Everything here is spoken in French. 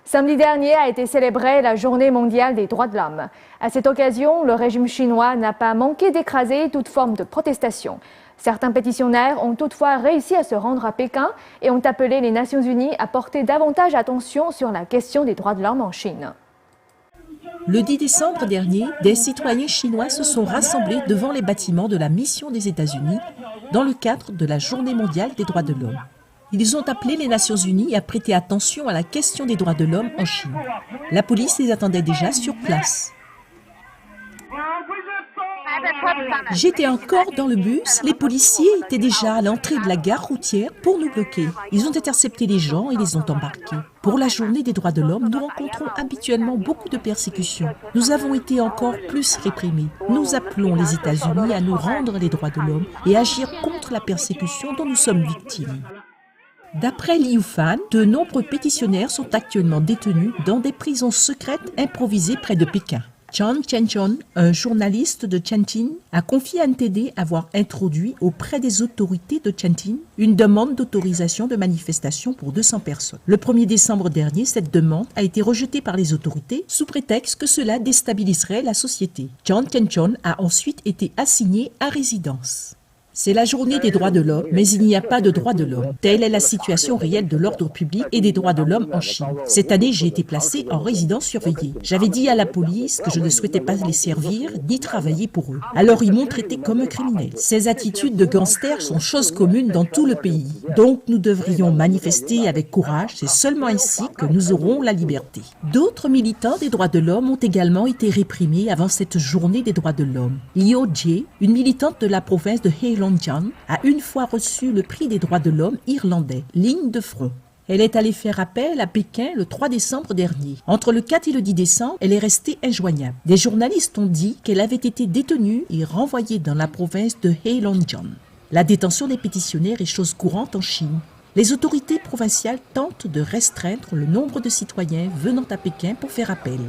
Samedi dernier a été célébrée la Journée mondiale des droits de l'homme. À cette occasion, le régime chinois n'a pas manqué d'écraser toute forme de protestation. Certains pétitionnaires ont toutefois réussi à se rendre à Pékin et ont appelé les Nations Unies à porter davantage attention sur la question des droits de l'homme en Chine. Le 10 décembre dernier, des citoyens chinois se sont rassemblés devant les bâtiments de la mission des États-Unis dans le cadre de la Journée mondiale des droits de l'homme. Ils ont appelé les Nations Unies à prêter attention à la question des droits de l'homme en Chine. La police les attendait déjà sur place. J'étais encore dans le bus, les policiers étaient déjà à l'entrée de la gare routière pour nous bloquer. Ils ont intercepté les gens et les ont embarqués. Pour la journée des droits de l'homme, nous rencontrons habituellement beaucoup de persécutions. Nous avons été encore plus réprimés. Nous appelons les États-Unis à nous rendre les droits de l'homme et agir contre la persécution dont nous sommes victimes. D'après Liu Fan, de nombreux pétitionnaires sont actuellement détenus dans des prisons secrètes improvisées près de Pékin. Chan Chenchon, un journaliste de Tianjin, a confié à NTD avoir introduit auprès des autorités de Tianjin une demande d'autorisation de manifestation pour 200 personnes. Le 1er décembre dernier, cette demande a été rejetée par les autorités sous prétexte que cela déstabiliserait la société. Chan Chenchon a ensuite été assigné à résidence. C'est la journée des droits de l'homme, mais il n'y a pas de droits de l'homme. Telle est la situation réelle de l'ordre public et des droits de l'homme en Chine. Cette année, j'ai été placé en résidence surveillée. J'avais dit à la police que je ne souhaitais pas les servir ni travailler pour eux. Alors ils m'ont traité comme un criminel. Ces attitudes de gangsters sont chose commune dans tout le pays. Donc nous devrions manifester avec courage. C'est seulement ainsi que nous aurons la liberté. D'autres militants des droits de l'homme ont également été réprimés avant cette journée des droits de l'homme. Liu Jie, une militante de la province de Heilongjiang, a une fois reçu le prix des droits de l'homme irlandais, ligne de front. Elle est allée faire appel à Pékin le 3 décembre dernier. Entre le 4 et le 10 décembre, elle est restée injoignable. Des journalistes ont dit qu'elle avait été détenue et renvoyée dans la province de Heilongjiang. La détention des pétitionnaires est chose courante en Chine. Les autorités provinciales tentent de restreindre le nombre de citoyens venant à Pékin pour faire appel.